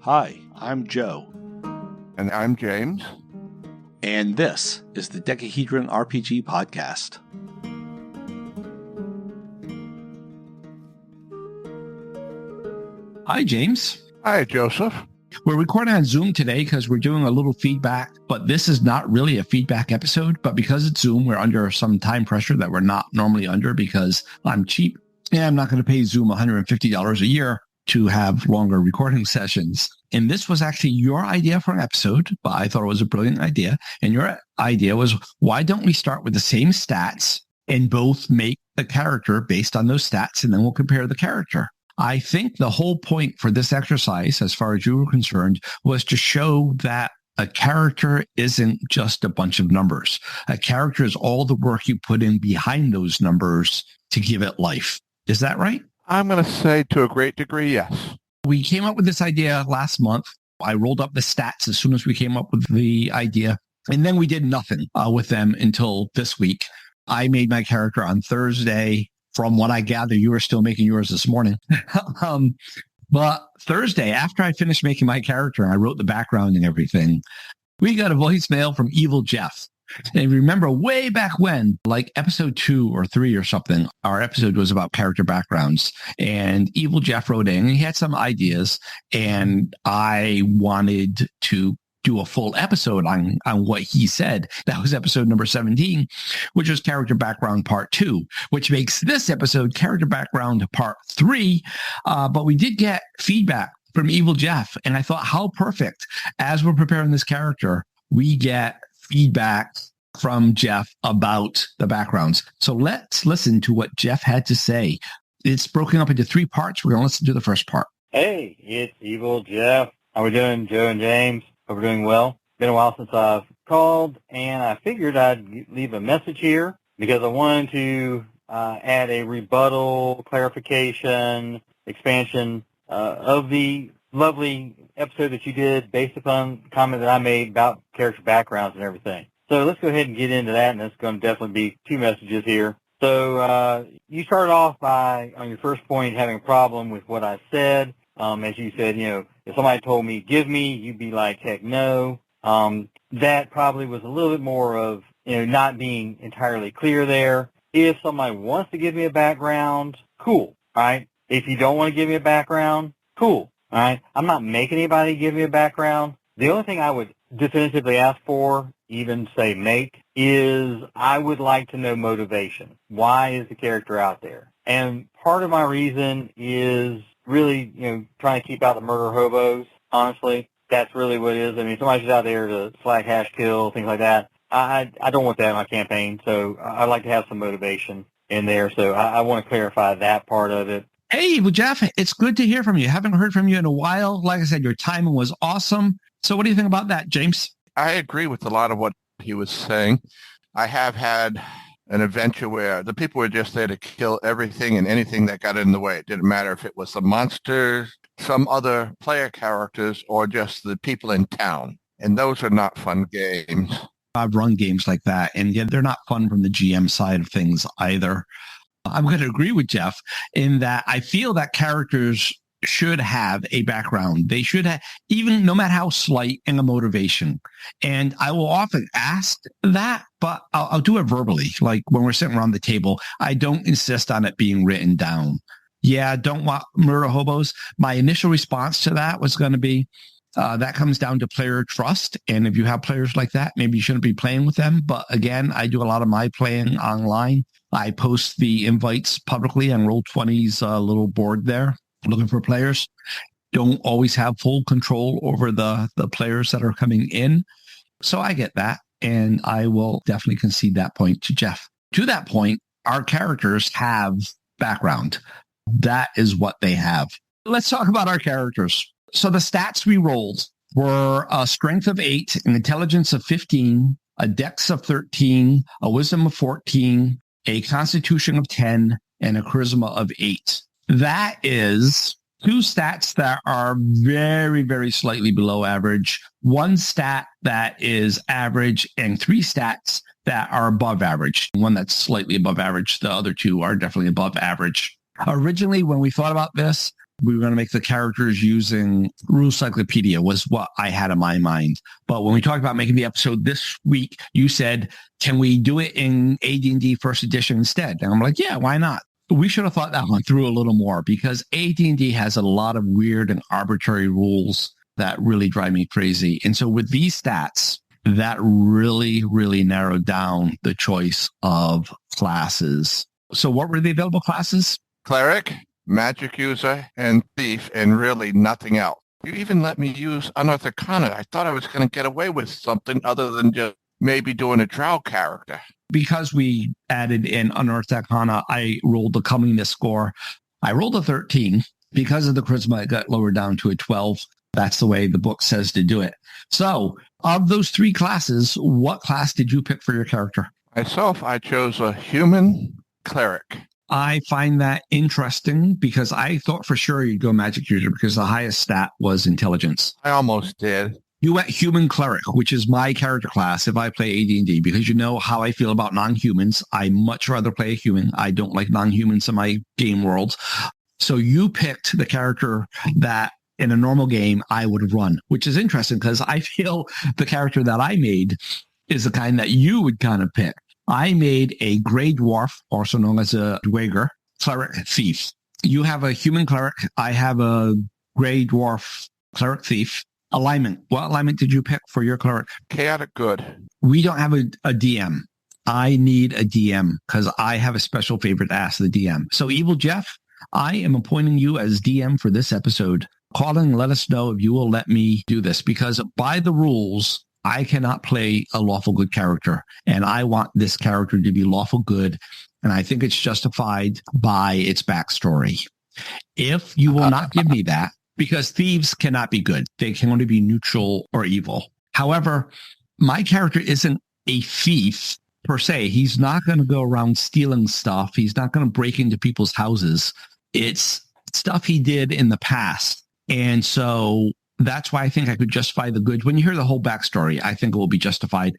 Hi, I'm Joe. And I'm James. And this is the Decahedron RPG Podcast. Hi, James. Hi, Joseph. We're recording on Zoom today because we're doing a little feedback, but this is not really a feedback episode. But because it's Zoom, we're under some time pressure that we're not normally under because I'm cheap and I'm not going to pay Zoom $150 a year to have longer recording sessions. And this was actually your idea for an episode, but I thought it was a brilliant idea. And your idea was, why don't we start with the same stats and both make the character based on those stats, and then we'll compare the character. I think the whole point for this exercise, as far as you were concerned, was to show that a character isn't just a bunch of numbers. A character is all the work you put in behind those numbers to give it life. Is that right? I'm going to say to a great degree, yes. We came up with this idea last month. I rolled up the stats as soon as we came up with the idea, and then we did nothing with them until this week. I made my character on Thursday. From what I gather, you were still making yours this morning. But Thursday, after I finished making my character and I wrote the background and everything, we got a voicemail from Evil Jeff. And remember way back when, like episode 2 or 3 or something, our episode was about character backgrounds. And Evil Jeff wrote in and he had some ideas. And I wanted to do a full episode on what he said. That was episode number 17, which was character background part 2, which makes this episode character background part 3. But we did get feedback from Evil Jeff. And I thought, how perfect. As we're preparing this character, we get feedback from Jeff about the backgrounds. So let's listen to what Jeff had to say. It's broken up into 3 parts. We're going to listen to the first part. Hey, it's Evil Jeff. How we doing, Joe and James? Hope we're doing well. Been a while since I've called, and I figured I'd leave a message here because I wanted to add a rebuttal, clarification, expansion of the lovely episode that you did based upon the comment that I made about character backgrounds and everything. So let's go ahead and get into that, and it's going to definitely be 2 messages here. So you started off by, on your first point, having a problem with what I said. As you said, if somebody told me, give me, you'd be like, heck no. That probably was a little bit more of, not being entirely clear there. If somebody wants to give me a background, cool, all right? If you don't want to give me a background, cool, all right? I'm not making anybody give me a background. The only thing I would definitively ask for, even say make, is I would like to know motivation. Why is the character out there? And part of my reason is really, trying to keep out the murder hobos, honestly. That's really what it is. I mean, somebody's out there to slack, hash, kill, things like that. I don't want that in my campaign, so I'd like to have some motivation in there. So I want to clarify that part of it. Hey, well, Jeff, it's good to hear from you. Haven't heard from you in a while. Like I said, your timing was awesome. So what do you think about that, James? I agree with a lot of what he was saying. I have had an adventure where the people were just there to kill everything and anything that got in the way. It didn't matter if it was the monsters, some other player characters, or just the people in town. And those are not fun games. I've run games like that, and yet they're not fun from the GM side of things either. I'm going to agree with Jeff in that I feel that characters should have a background. They should have, even no matter how slight, and a motivation. And I will often ask that, but I'll do it verbally. Like when we're sitting around the table, I don't insist on it being written down. Yeah, don't want murder hobos. My initial response to that was going to be, that comes down to player trust. And if you have players like that, maybe you shouldn't be playing with them. But again, I do a lot of my playing online. I post the invites publicly on Roll20's little board there, looking for players. Don't always have full control over the players that are coming in. So I get that. And I will definitely concede that point to Jeff. To that point, our characters have background. That is what they have. Let's talk about our characters. So the stats we rolled were a strength of 8, an intelligence of 15, a dex of 13, a wisdom of 14, a constitution of 10, and a charisma of 8. That is 2 stats that are very, very slightly below average, 1 stat that is average, and 3 stats that are above average. One that's slightly above average. The other 2 are definitely above average. Originally, when we thought about this, we were going to make the characters using Rule Cyclopedia was what I had in my mind. But when we talked about making the episode this week, you said, can we do it in AD&D first edition instead? And I'm like, yeah, why not? We should have thought that one through a little more because AD&D has a lot of weird and arbitrary rules that really drive me crazy. And so with these stats, that really, really narrowed down the choice of classes. So what were the available classes? Cleric, magic user, and thief, and really nothing else. You even let me use Unearthed Arcana. I thought I was going to get away with something other than just maybe doing a drow character. Because we added in Unearthed Arcana, I rolled the cunningness score. I rolled a 13. Because of the charisma, it got lowered down to a 12. That's the way the book says to do it. So of those 3 classes, what class did you pick for your character? Myself, I chose a human cleric. I find that interesting because I thought for sure you'd go magic user because the highest stat was intelligence. I almost did. You went human cleric, which is my character class if I play AD&D, because you know how I feel about non-humans. I much rather play a human. I don't like non-humans in my game world. So you picked the character that in a normal game I would have run, which is interesting because I feel the character that I made is the kind that you would kind of pick. I made a gray dwarf, also known as a dweger, cleric thief. You have a human cleric. I have a gray dwarf cleric thief. Alignment. What alignment did you pick for your cleric? Chaotic good. We don't have a DM. I need a DM because I have a special favor to ask the DM. So Evil Jeff, I am appointing you as DM for this episode. Call in and let us know if you will let me do this because by the rules, I cannot play a lawful good character, and I want this character to be lawful good, and I think it's justified by its backstory. If you will not give me that, because thieves cannot be good. They can only be neutral or evil. However, my character isn't a thief per se. He's not going to go around stealing stuff. He's not going to break into people's houses. It's stuff he did in the past. And so that's why I think I could justify the good. When you hear the whole backstory, I think it will be justified.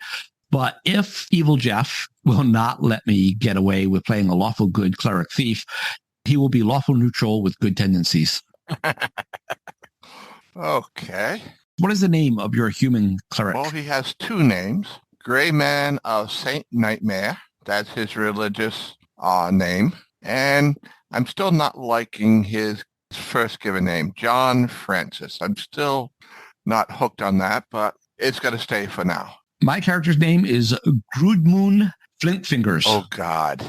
But if Evil Jeff will not let me get away with playing a lawful good cleric thief, he will be lawful neutral with good tendencies. Okay. What is the name of your human cleric? Well, he has 2 names. Gray Man of Saint Nightmare. That's his religious name. And I'm still not liking his first given name, John Francis. I'm still not hooked on that, but it's going to stay for now. My character's name is Grudmund Flintfingers. Oh, God.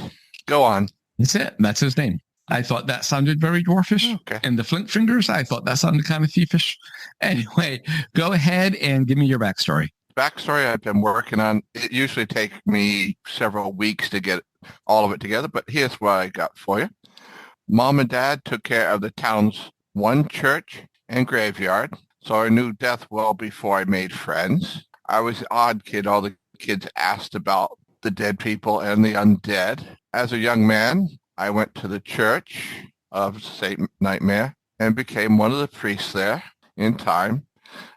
Go on. That's it. That's his name. I thought that sounded very dwarfish. Okay. And the Flint Fingers, I thought that sounded kind of thievish. Anyway, go ahead and give me your backstory. Backstory I've been working on. It usually takes me several weeks to get all of it together, but here's what I got for you. Mom and Dad took care of the town's one church and graveyard, so I knew death well before I made friends. I was an odd kid. All the kids asked about the dead people and the undead. As a young man, I went to the Church of Saint Nightmare and became one of the priests there in time.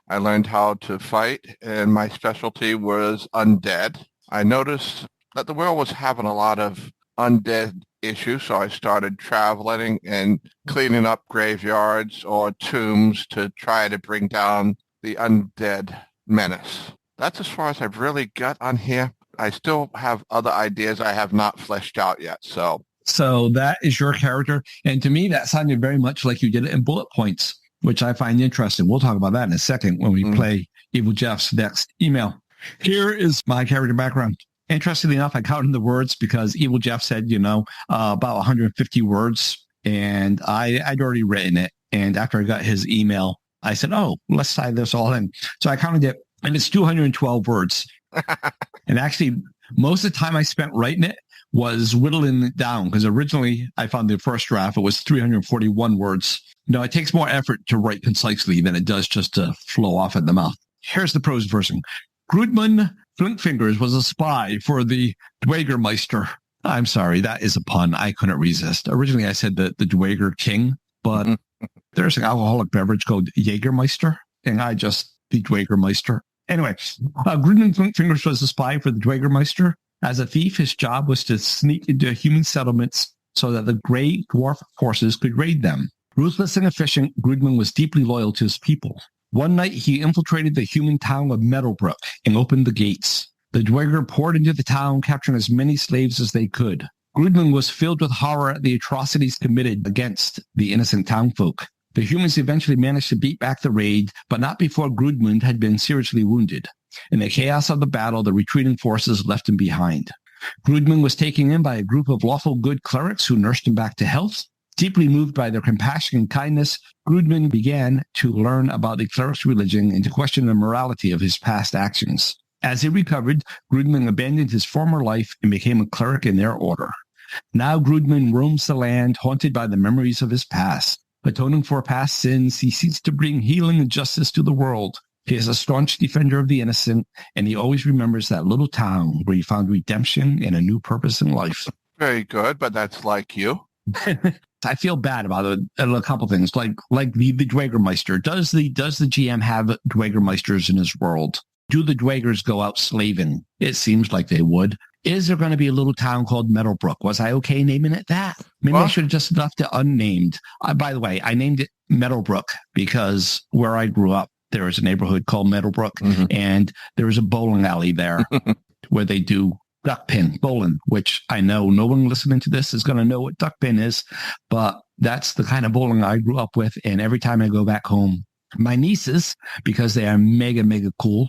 I learned how to fight, and my specialty was undead. I noticed that the world was having a lot of undead issues, so I started traveling and cleaning up graveyards or tombs to try to bring down the undead menace. That's as far as I've really got on here. I still have other ideas I have not fleshed out yet, So that is your character. And to me, that sounded very much like you did it in bullet points, which I find interesting. We'll talk about that in a second when we play Evil Jeff's next email. Here is my character background. Interestingly enough, I counted the words because Evil Jeff said, about 150 words. And I'd already written it. And after I got his email, I said, let's tie this all in. So I counted it, and it's 212 words. And actually, most of the time I spent writing it was whittling it down because originally I found the first draft, it was 341 words. No, it takes more effort to write concisely than it does just to flow off at the mouth. Here's the prose version. Grudmund Flintfingers was a spy for the Dwegermeister. I'm sorry, that is a pun. I couldn't resist. Originally, I said the Dweger King, but there's an alcoholic beverage called Jägermeister, and I just the Dwegermeister. Anyway, Grudmund Flintfingers was a spy for the Dwegermeister. As a thief, his job was to sneak into human settlements so that the gray dwarf forces could raid them. Ruthless and efficient, Grudman was deeply loyal to his people. One night, he infiltrated the human town of Meadowbrook and opened the gates. The Dweger poured into the town, capturing as many slaves as they could. Grudman was filled with horror at the atrocities committed against the innocent townfolk. The humans eventually managed to beat back the raid, but not before Grudman had been seriously wounded. In the chaos of the battle, the retreating forces left him behind. Grudman was taken in by a group of lawful good clerics who nursed him back to health. Deeply moved by their compassion and kindness, Grudman began to learn about the cleric's religion and to question the morality of his past actions. As he recovered, Grudman abandoned his former life and became a cleric in their order. Now Grudman roams the land, haunted by the memories of his past. Atoning for past sins, he seeks to bring healing and justice to the world. He is a staunch defender of the innocent, and he always remembers that little town where he found redemption and a new purpose in life. Very good, but that's like you. I feel bad about it. A couple things, like the Dwegermeister. Does the GM have Dwegermeisters in his world? Do the Dwegers go out slaving? It seems like they would. Is there going to be a little town called Meadowbrook? Was I okay naming it that? Maybe I should have just left it unnamed. By the way, I named it Meadowbrook because where I grew up, there is a neighborhood called Meadowbrook, and there is a bowling alley there where they do duck pin bowling, which I know no one listening to this is going to know what duck pin is, but that's the kind of bowling I grew up with. And every time I go back home, my nieces, because they are mega, mega cool,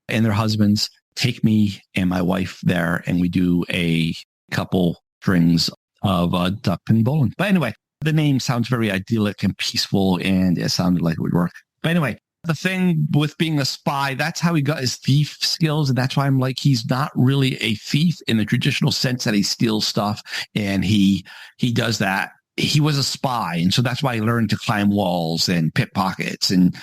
and their husbands take me and my wife there, and we do a couple strings of duck pin bowling. But anyway, the name sounds very idyllic and peaceful, and it sounded like it would work. But anyway, the thing with being a spy, that's how he got his thief skills. And that's why I'm like, he's not really a thief in the traditional sense that he steals stuff and he does that. He was a spy. And so that's why he learned to climb walls and pickpockets and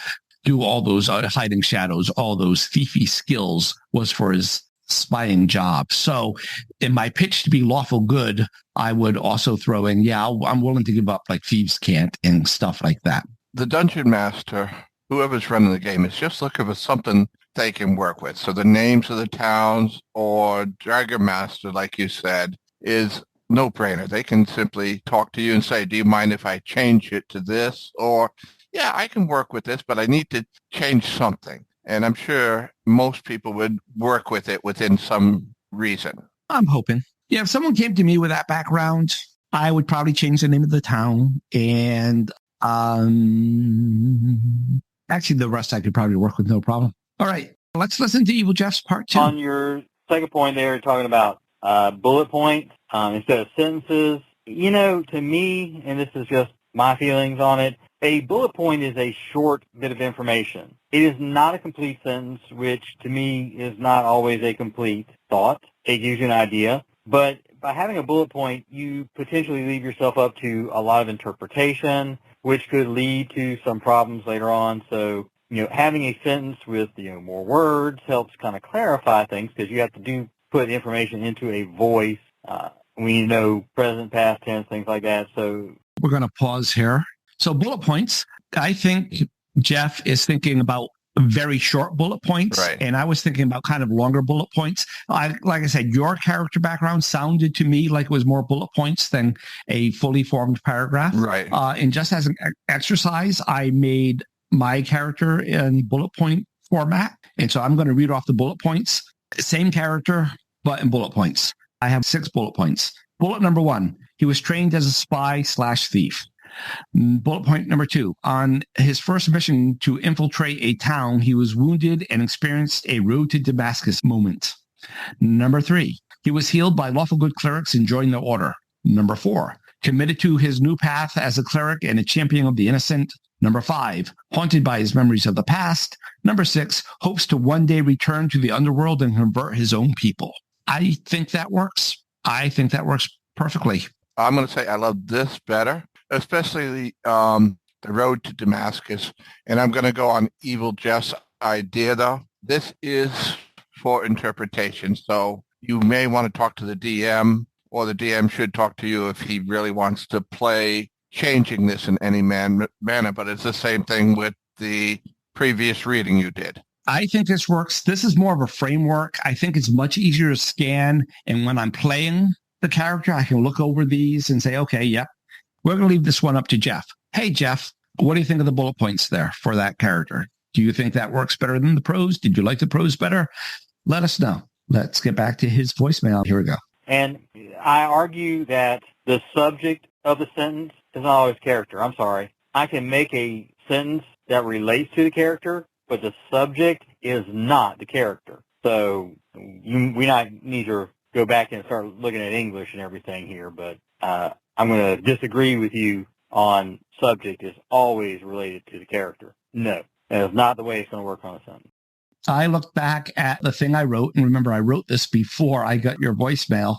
do all those hiding shadows, all those thiefy skills was for his spying job. So in my pitch to be lawful good, I would also throw in, I'm willing to give up like thieves can't and stuff like that. The dungeon master, whoever's running the game, is just looking for something they can work with. So the names of the towns or Dragon Master, like you said, is no-brainer. They can simply talk to you and say, do you mind if I change it to this? Or, yeah, I can work with this, but I need to change something. And I'm sure most people would work with it within some reason. I'm hoping. Yeah, if someone came to me with that background, I would probably change the name of the town. And actually, the rest I could probably work with no problem. All right, let's listen to Evil Jeff's part 2. On your second point there, talking about bullet points instead of sentences, to me, and this is just my feelings on it, a bullet point is a short bit of information. It is not a complete sentence, which to me is not always a complete thought. It gives you an idea. But by having a bullet point, you potentially leave yourself up to a lot of interpretation, which could lead to some problems later on. So, having a sentence with, more words helps kind of clarify things because you have to put information into a voice. We know present, past tense, things like that. So we're going to pause here. So bullet points, I think Jeff is thinking about very short bullet points. Right. And I was thinking about kind of longer bullet points. Like I said, your character background sounded to me like it was more bullet points than a fully formed paragraph. Right. And just as an exercise, I made my character in bullet point format. And so I'm going to read off the bullet points. Same character, but in bullet points. I have 6 bullet points. Bullet number 1, he was trained as a spy/thief. Bullet point number 2, on his first mission to infiltrate a town, he was wounded and experienced a road to Damascus moment. Number 3, he was healed by lawful good clerics and joined the order. Number 4, committed to his new path as a cleric and a champion of the innocent. Number 5, haunted by his memories of the past. Number 6, hopes to one day return to the underworld and convert his own people. I think that works. I think that works perfectly. I'm going to say I love this better, especially the road to Damascus. And I'm going to go on Evil Jeff's idea, though. This is for interpretation. So you may want to talk to the DM, or the DM should talk to you if he really wants to play changing this in any manner. But it's the same thing with the previous reading you did. I think this works. This is more of a framework. I think it's much easier to scan. And when I'm playing the character, I can look over these and say, okay, yep, we're going to leave this one up to Jeff. Hey, Jeff, what do you think of the bullet points there for that character? Do you think that works better than the prose? Did you like the prose better? Let us know. Let's get back to his voicemail. Here we go. And I argue that the subject of the sentence is not always character. I'm sorry. I can make a sentence that relates to the character, but the subject is not the character. So we not need to go back and start looking at English and everything here, but I'm going to disagree with you on subject is always related to the character. No, that is not the way it's going to work on a sentence. I look back at the thing I wrote, and remember, I wrote this before I got your voicemail.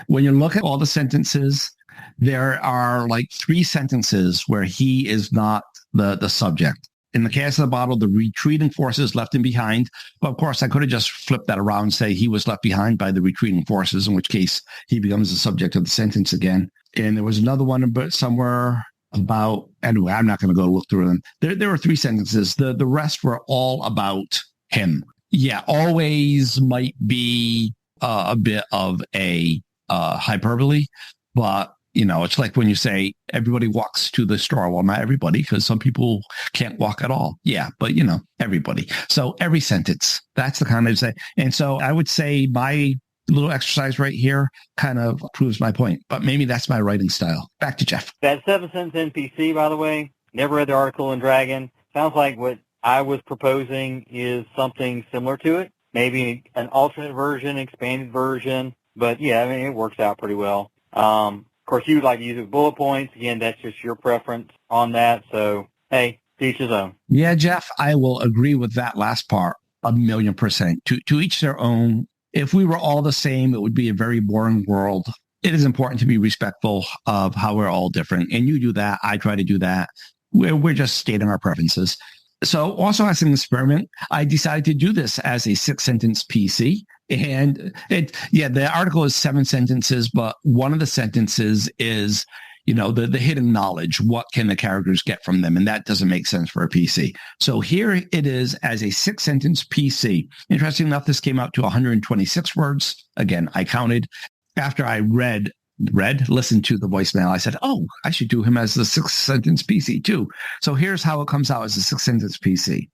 When you look at all the sentences, there are like 3 sentences where he is not the subject. In the case of the bottle, the retreating forces left him behind. But of course, I could have just flipped that around and say he was left behind by the retreating forces, in which case he becomes the subject of the sentence again. And there was another one somewhere about, anyway, I'm not going to go look through them. There were 3 sentences. The rest were all about him. Yeah, always might be a bit of a hyperbole, but it's like when you say everybody walks to the store. Well, not everybody, because some people can't walk at all. Yeah, but everybody. So every sentence, that's the kind of say. And so I would say my little exercise right here kind of proves my point, but maybe that's my writing style. Back to Jeff. That 7-sentence NPC, by the way, never read the article in Dragon. Sounds like what I was proposing is something similar to it. Maybe an alternate version, expanded version. But yeah, I mean, it works out pretty well. Of course, you would like to use it with bullet points. Again, that's just your preference on that. So, hey, to each his own. Yeah, Jeff, I will agree with that last part 1,000,000%. To each their own. If we were all the same, it would be a very boring world. It is important to be respectful of how we're all different. And you do that. I try to do that. We're just stating our preferences. So also as an experiment, I decided to do this as a 6-sentence PC. And the article is 7 sentences, but one of the sentences is, the hidden knowledge. What can the characters get from them? And that doesn't make sense for a PC. So here it is as a 6-sentence PC. Interesting enough, this came out to 126 words. Again, I counted. After I listened to the voicemail, I said, oh, I should do him as the 6-sentence PC too. So here's how it comes out as a 6-sentence PC.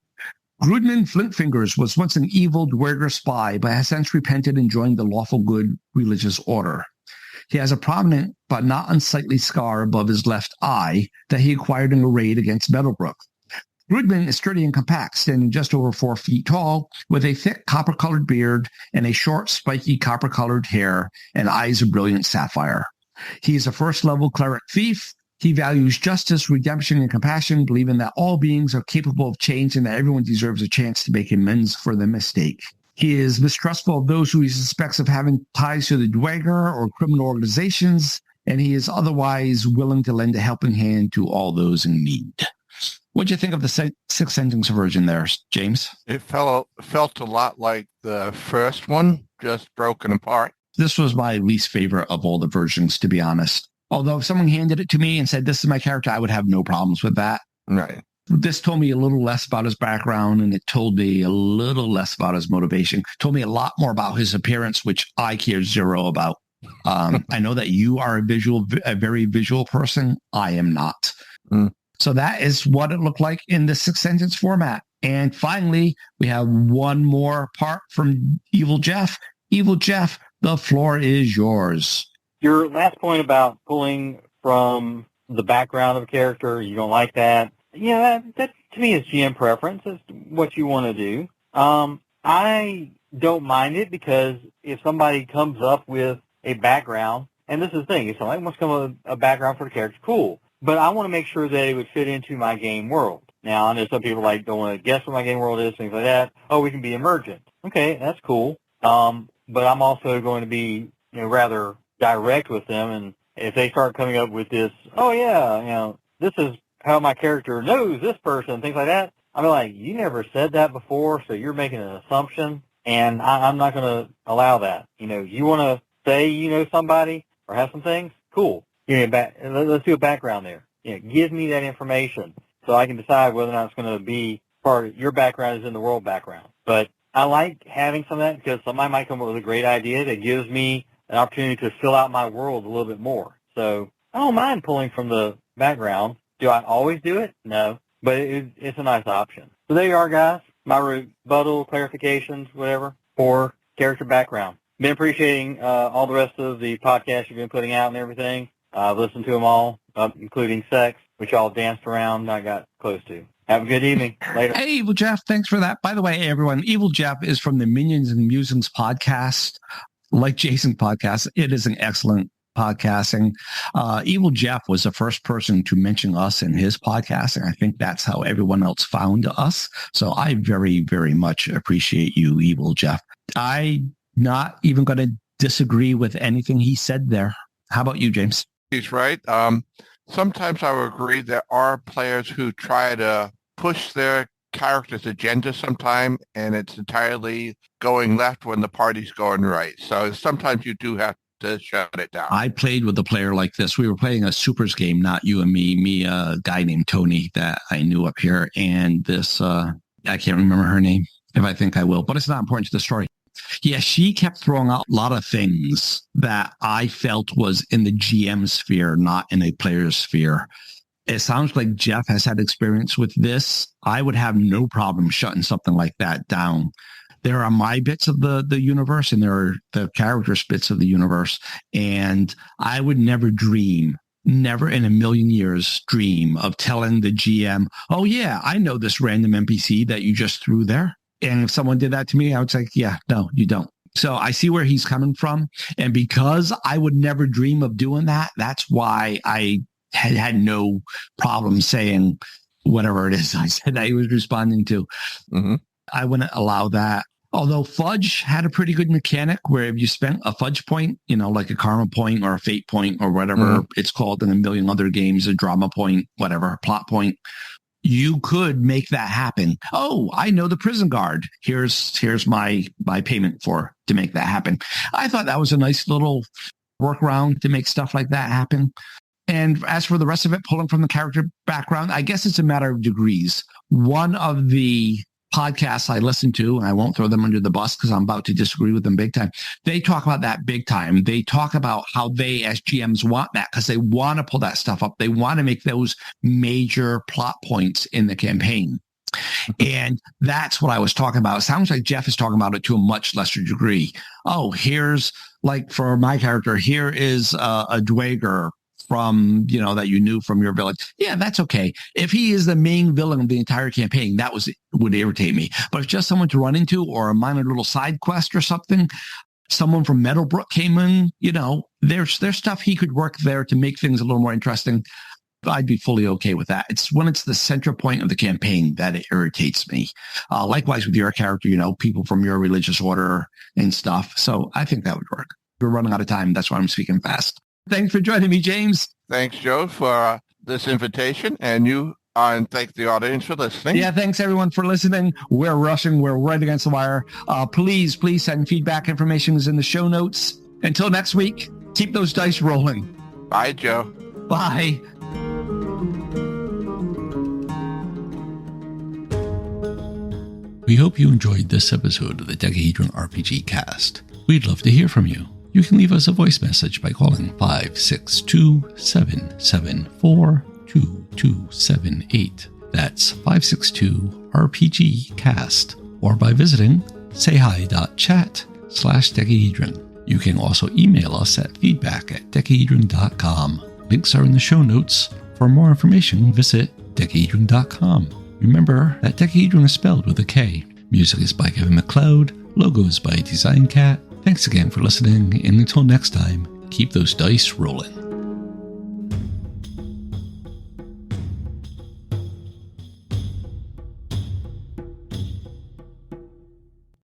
Grudman Flintfingers was once an evil Dwerger spy, but has since repented and joined the lawful good religious order. He has a prominent but not unsightly scar above his left eye that he acquired in a raid against Meadowbrook. Grudman is sturdy and compact, standing just over 4 feet tall, with a thick copper-colored beard and a short, spiky copper-colored hair and eyes of brilliant sapphire. He is a first-level cleric thief. He values justice, redemption, and compassion, believing that all beings are capable of change and that everyone deserves a chance to make amends for their mistake. He is mistrustful of those who he suspects of having ties to the Dweger or criminal organizations, and he is otherwise willing to lend a helping hand to all those in need. What'd you think of the 6-sentence version there, James? It felt a lot like the first one, just broken apart. This was my least favorite of all the versions, to be honest. Although if someone handed it to me and said, this is my character, I would have no problems with that. Right. This told me a little less about his background, and it told me a little less about his motivation. Told me a lot more about his appearance, which I care zero about. I know that you are a very visual person. I am not. So that is what it looked like in the 6-sentence format. And finally, we have one more part from Evil Jeff. Evil Jeff, the floor is yours. Your last point about pulling from the background of a character, you don't like that. Yeah, that to me is GM preference. It's what you want to do. I don't mind it because if somebody comes up with a background, and this is the thing, if somebody wants to come up with a background for the character, cool. But I want to make sure that it would fit into my game world. Now, I know some people don't want to guess what my game world is, things like that. Oh, we can be emergent. Okay, that's cool. But I'm also going to be, rather direct with them. And if they start coming up with this, oh yeah, this is how my character knows this person, things like that, I'm like, you never said that before, so you're making an assumption, and I'm not going to allow that. You want to say you know somebody or have some things, cool. Let's do a background there. Give me that information so I can decide whether or not it's going to be part of your background is in the world background. But I like having some of that because somebody might come up with a great idea that gives me an opportunity to fill out my world a little bit more. So I don't mind pulling from the background Do I always do it? No, but it's a nice option. So there you are, guys. My rebuttal, clarifications, whatever, for character background. Been appreciating all the rest of the podcasts you've been putting out and everything. I've listened to them all, including Sex, which y'all danced around and I got close to. Have a good evening. Later. Hey, Evil Jeff, thanks for that. By the way, everyone, Evil Jeff is from the Minions and Musings podcast. Like Jason podcast, it is an excellent podcasting. Evil Jeff was the first person to mention us in his podcast, and I think that's how everyone else found us. So I very, very much appreciate you, Evil Jeff. I'm not even going to disagree with anything he said there. How about you, James? He's right. Sometimes I would agree there are players who try to push their character's agenda sometime, and it's entirely going left when the party's going right. So sometimes you do have to shut it down. I played with a player like this. We were playing a Supers game, not you and me, a guy named Tony that I knew up here. And this, I can't remember her name. If I think I will, but it's not important to the story. Yeah, she kept throwing out a lot of things that I felt was in the GM sphere, not in a player's sphere. It sounds like Jeff has had experience with this. I would have no problem shutting something like that down. There are my bits of the universe, and there are the characters' bits of the universe. And I would never in a million years dream of telling the GM, oh, yeah, I know this random NPC that you just threw there. And if someone did that to me, I would say, yeah, no, you don't. So I see where he's coming from. And because I would never dream of doing that, that's why I had no problem saying whatever it is I said that he was responding to. Mm-hmm. I wouldn't allow that. Although Fudge had a pretty good mechanic where if you spent a Fudge point, like a karma point or a fate point or whatever it's called in a million other games, a drama point, whatever, plot point, you could make that happen. Oh, I know the prison guard. Here's my payment to make that happen. I thought that was a nice little workaround to make stuff like that happen. And as for the rest of it, pulling from the character background, I guess it's a matter of degrees. One of the podcasts I listen to, and I won't throw them under the bus because I'm about to disagree with them big time. They talk about that big time. They talk about how they as GMs want that because they want to pull that stuff up. They want to make those major plot points in the campaign. And that's what I was talking about. It sounds like Jeff is talking about it to a much lesser degree. Oh, here's like for my character, here is a Dwager from, that you knew from your village. Yeah, that's okay. If he is the main villain of the entire campaign, that would irritate me. But if just someone to run into or a minor little side quest or something, someone from Meadowbrook came in, there's stuff he could work there to make things a little more interesting. I'd be fully okay with that. It's when it's the center point of the campaign that it irritates me. Likewise with your character, people from your religious order and stuff. So I think that would work. We're running out of time. That's why I'm speaking fast. Thanks for joining me, James. Thanks, Joe, for this invitation, and thank the audience for listening. Yeah, thanks, everyone, for listening. We're rushing. We're right against the wire. Please send feedback. Information is in the show notes. Until next week, keep those dice rolling. Bye, Joe. Bye. We hope you enjoyed this episode of the Decahedron RPG Cast. We'd love to hear from you. You can leave us a voice message by calling 562-774-2278. That's 562-RPG-CAST. Or by visiting sayhi.chat/Decahedron. You can also email us at feedback@decahedron.com. Links are in the show notes. For more information, visit decahedron.com. Remember that Decahedron is spelled with a K. Music is by Kevin MacLeod. Logos by Design Cat. Thanks again for listening, and until next time, keep those dice rolling.